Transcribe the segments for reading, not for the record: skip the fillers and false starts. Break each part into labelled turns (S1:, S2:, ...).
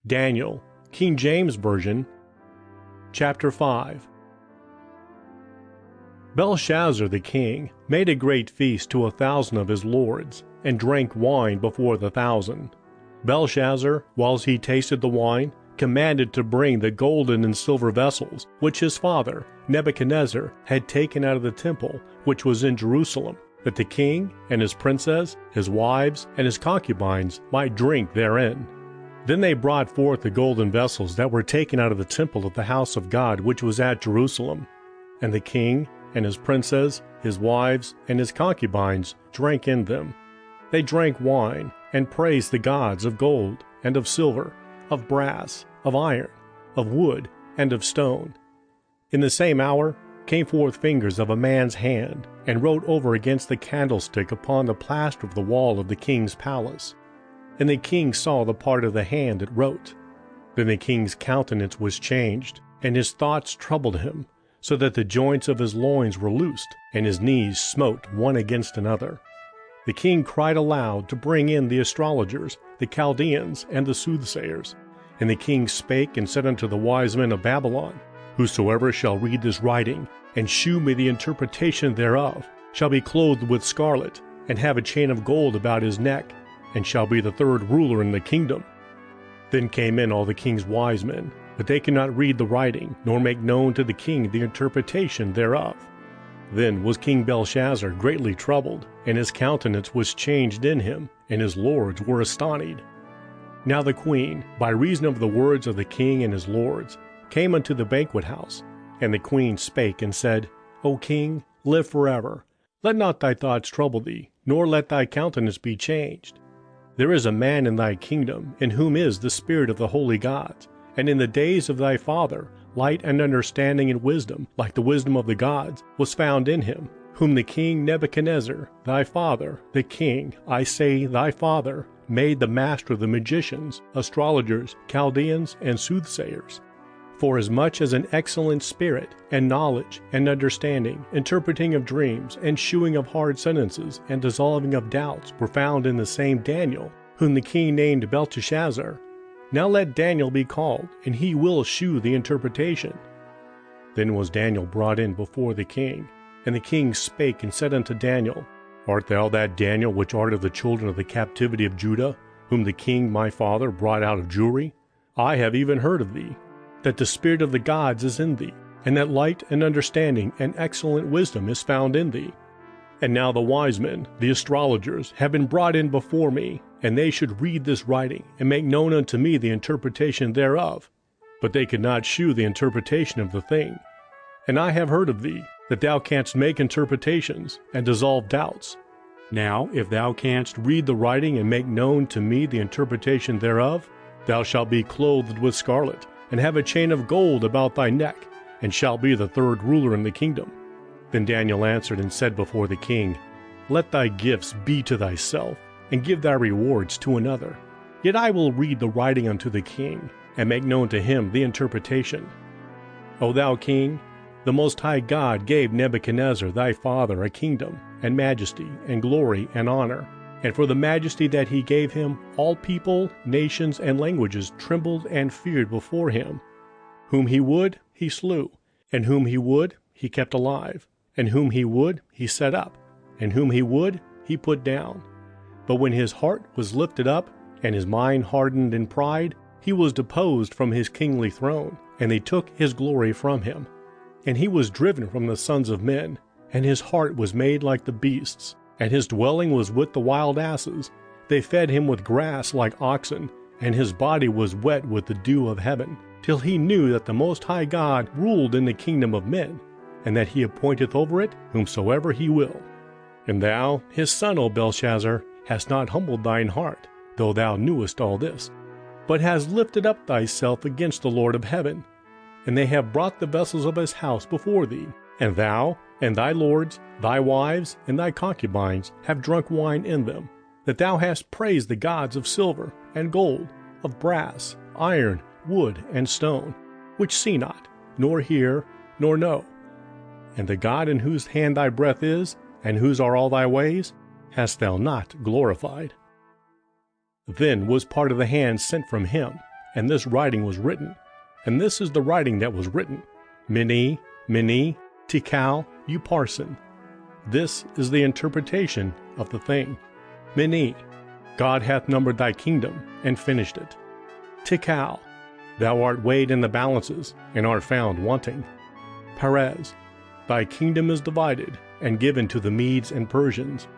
S1: Daniel, King James Version, Chapter 5. Belshazzar the king made a great feast to 1,000 of his lords, and drank wine before the 1,000. Belshazzar, whilst he tasted the wine, commanded to bring the golden and silver vessels, which his father, Nebuchadnezzar, had taken out of the temple, which was in Jerusalem, that the king and his princes, his wives, and his concubines might drink therein. Then they brought forth the golden vessels that were taken out of the temple of the house of God which was at Jerusalem. And the king and his princes, his wives, and his concubines drank in them. They drank wine, and praised the gods of gold, and of silver, of brass, of iron, of wood, and of stone. In the same hour came forth fingers of a man's hand, and wrote over against the candlestick upon the plaster of the wall of the king's palace. And the king saw the part of the hand that wrote. Then the king's countenance was changed, and his thoughts troubled him, so that the joints of his loins were loosed, and his knees smote one against another. The king cried aloud to bring in the astrologers, the Chaldeans, and the soothsayers. And the king spake and said unto the wise men of Babylon, Whosoever shall read this writing, and shew me the interpretation thereof, shall be clothed with scarlet, and have a chain of gold about his neck, and shall be the third ruler in the kingdom. Then came in all the king's wise men, but they could not read the writing, nor make known to the king the interpretation thereof. Then was King Belshazzar greatly troubled, and his countenance was changed in him, and his lords were astonied. Now the queen, by reason of the words of the king and his lords, came unto the banquet house. And the queen spake and said, O king, live forever. Let not thy thoughts trouble thee, nor let thy countenance be changed. There is a man in thy kingdom, in whom is the spirit of the holy gods, and in the days of thy father light and understanding and wisdom, like the wisdom of the gods, was found in him, whom the king Nebuchadnezzar, thy father, the king, I say thy father, made the master of the magicians, astrologers, Chaldeans, and soothsayers. For as much as an excellent spirit, and knowledge, and understanding, interpreting of dreams, and shewing of hard sentences, and dissolving of doubts were found in the same Daniel, whom the king named Belshazzar. Now let Daniel be called, and he will shew the interpretation. Then was Daniel brought in before the king. And the king spake and said unto Daniel, Art thou that Daniel which art of the children of the captivity of Judah, whom the king my father brought out of Jewry? I have even heard of thee, that the spirit of the gods is in thee, and that light and understanding and excellent wisdom is found in thee. And now the wise men, the astrologers, have been brought in before me, and they should read this writing, and make known unto me the interpretation thereof. But they could not shew the interpretation of the thing. And I have heard of thee, that thou canst make interpretations, and dissolve doubts. Now, if thou canst read the writing and make known to me the interpretation thereof, thou shalt be clothed with scarlet, and have a chain of gold about thy neck, and shalt be the third ruler in the kingdom. Then Daniel answered and said before the king, Let thy gifts be to thyself, and give thy rewards to another. Yet I will read the writing unto the king, and make known to him the interpretation. O thou king, the Most High God gave Nebuchadnezzar thy father a kingdom, and majesty, and glory, and honor. And for the majesty that he gave him, all people, nations, and languages trembled and feared before him. Whom he would, he slew, and whom he would, he kept alive, and whom he would, he set up, and whom he would, he put down. But when his heart was lifted up, and his mind hardened in pride, he was deposed from his kingly throne, and they took his glory from him. And he was driven from the sons of men, and his heart was made like the beasts, and his dwelling was with the wild asses. They fed him with grass like oxen, and his body was wet with the dew of heaven, till he knew that the Most High God ruled in the kingdom of men, and that he appointeth over it whomsoever he will. And thou, his son, O Belshazzar, hast not humbled thine heart, though thou knewest all this, but hast lifted up thyself against the Lord of heaven. And they have brought the vessels of his house before thee, and thou, and thy lords, thy wives, and thy concubines have drunk wine in them, that thou hast praised the gods of silver and gold, of brass, iron, wood, and stone, which see not, nor hear, nor know. And the God in whose hand thy breath is, and whose are all thy ways, hast thou not glorified. Then was part of the hand sent from him, and this writing was written. And this is the writing that was written: Mene, Mene, Tekel, Upharsin. This is the interpretation of the thing. Mene, God hath numbered thy kingdom, and finished it. Tekel, thou art weighed in the balances, and art found wanting. Peres, thy kingdom is divided, and given to the Medes and Persians.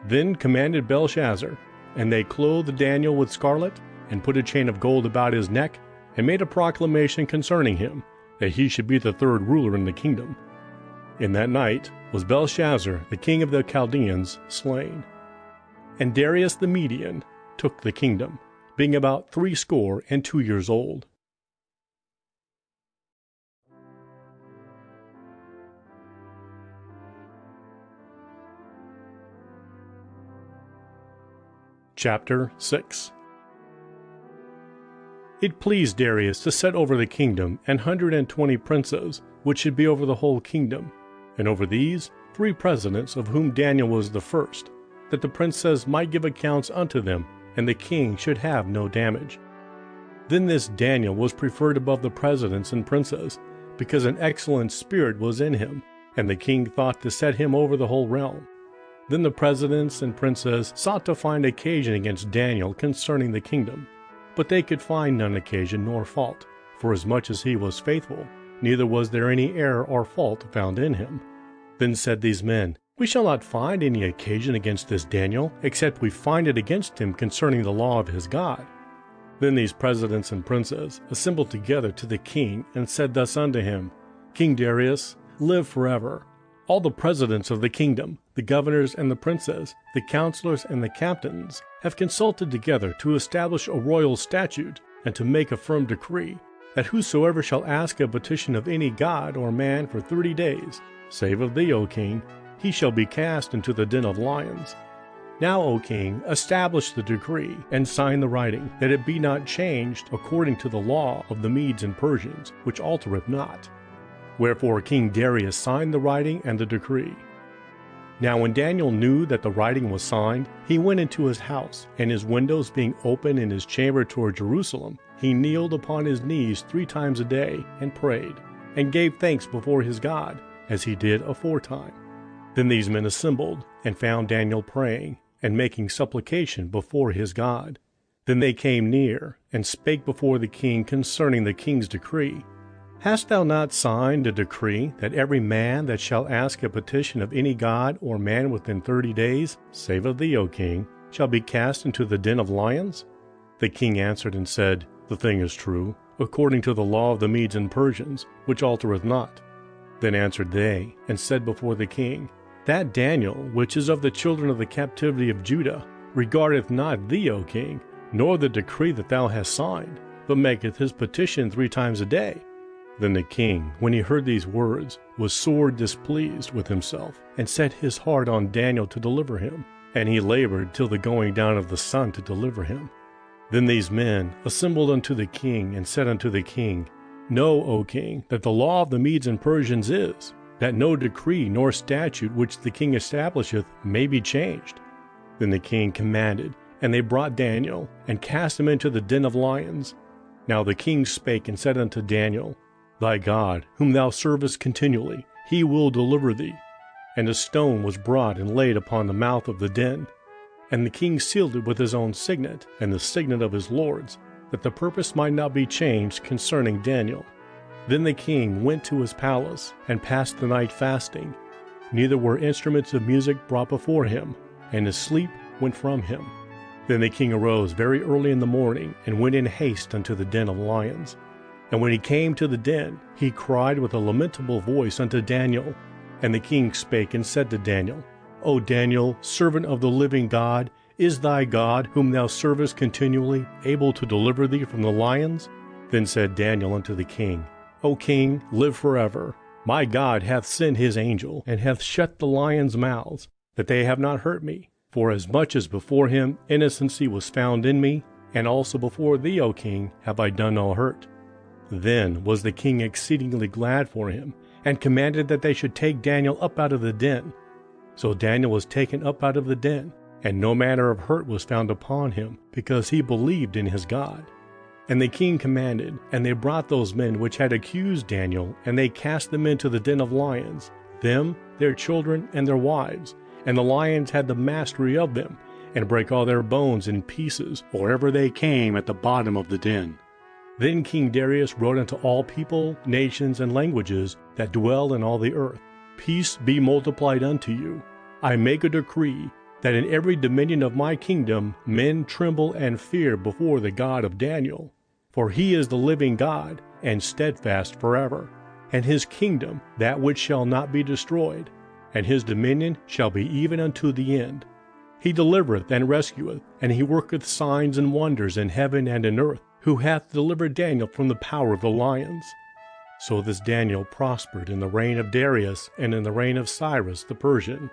S1: Then commanded Belshazzar, and they clothed Daniel with scarlet, and put a chain of gold about his neck, and made a proclamation concerning him, that he should be the third ruler in the kingdom. In that night was Belshazzar, the king of the Chaldeans, slain. And Darius the Median took the kingdom, being about 62 years old. Chapter 6. It pleased Darius to set over the kingdom 120 princes, which should be over the whole kingdom, and over these 3 presidents, of whom Daniel was the first, that the princes might give accounts unto them, and the king should have no damage. Then this Daniel was preferred above the presidents and princes, because an excellent spirit was in him, and the king thought to set him over the whole realm. Then the presidents and princes sought to find occasion against Daniel concerning the kingdom, but they could find none occasion nor fault, for as much as he was faithful, neither was there any error or fault found in him. Then said these men, We shall not find any occasion against this Daniel, except we find it against him concerning the law of his God. Then these presidents and princes assembled together to the king, and said thus unto him, King Darius, live forever. All the presidents of the kingdom, the governors and the princes, the counselors and the captains, have consulted together to establish a royal statute, and to make a firm decree, that whosoever shall ask a petition of any god or man for 30 days, save of thee, O king, he shall be cast into the den of lions. Now, O king, establish the decree, and sign the writing, that it be not changed according to the law of the Medes and Persians, which altereth not. Wherefore King Darius signed the writing and the decree. Now when Daniel knew that the writing was signed, he went into his house, and his windows being open in his chamber toward Jerusalem, he kneeled upon his knees 3 times a day, and prayed, and gave thanks before his God, as he did aforetime. Then these men assembled, and found Daniel praying, and making supplication before his God. Then they came near, and spake before the king concerning the king's decree. Hast thou not signed a decree that every man that shall ask a petition of any god or man within 30 days, save of thee, O king, shall be cast into the den of lions? The king answered and said, The thing is true, according to the law of the Medes and Persians, which altereth not. Then answered they, and said before the king, That Daniel, which is of the children of the captivity of Judah, regardeth not thee, O king, nor the decree that thou hast signed, but maketh his petition 3 times a day. Then the king, when he heard these words, was sore displeased with himself, and set his heart on Daniel to deliver him, and he labored till the going down of the sun to deliver him. Then these men assembled unto the king, and said unto the king, Know, O king, that the law of the Medes and Persians is, that no decree nor statute which the king establisheth may be changed. Then the king commanded, and they brought Daniel, and cast him into the den of lions. Now the king spake and said unto Daniel, Thy God, whom thou servest continually, he will deliver thee. And a stone was brought and laid upon the mouth of the den. And the king sealed it with his own signet, and the signet of his lords, that the purpose might not be changed concerning Daniel. Then the king went to his palace, and passed the night fasting. Neither were instruments of music brought before him, and his sleep went from him. Then the king arose very early in the morning, and went in haste unto the den of lions. And when he came to the den, he cried with a lamentable voice unto Daniel. And the king spake and said to Daniel, O Daniel, servant of the living God, is thy God, whom thou servest continually, able to deliver thee from the lions? Then said Daniel unto the king, O king, live forever. My God hath sent his angel, and hath shut the lions' mouths, that they have not hurt me. For as much as before him innocency was found in me, and also before thee, O king, have I done no hurt. Then was the king exceedingly glad for him, and commanded that they should take Daniel up out of the den. So Daniel was taken up out of the den, and no manner of hurt was found upon him, because he believed in his God. And the king commanded, and they brought those men which had accused Daniel, and they cast them into the den of lions, them, their children, and their wives. And the lions had the mastery of them, and brake all their bones in pieces, wherever they came at the bottom of the den. Then King Darius wrote unto all people, nations, and languages that dwell in all the earth, Peace be multiplied unto you. I make a decree, that in every dominion of my kingdom men tremble and fear before the God of Daniel. For he is the living God, and steadfast forever. And his kingdom that which shall not be destroyed, and his dominion shall be even unto the end. He delivereth and rescueth, and he worketh signs and wonders in heaven and in earth, who hath delivered Daniel from the power of the lions. So this Daniel prospered in the reign of Darius and in the reign of Cyrus the Persian.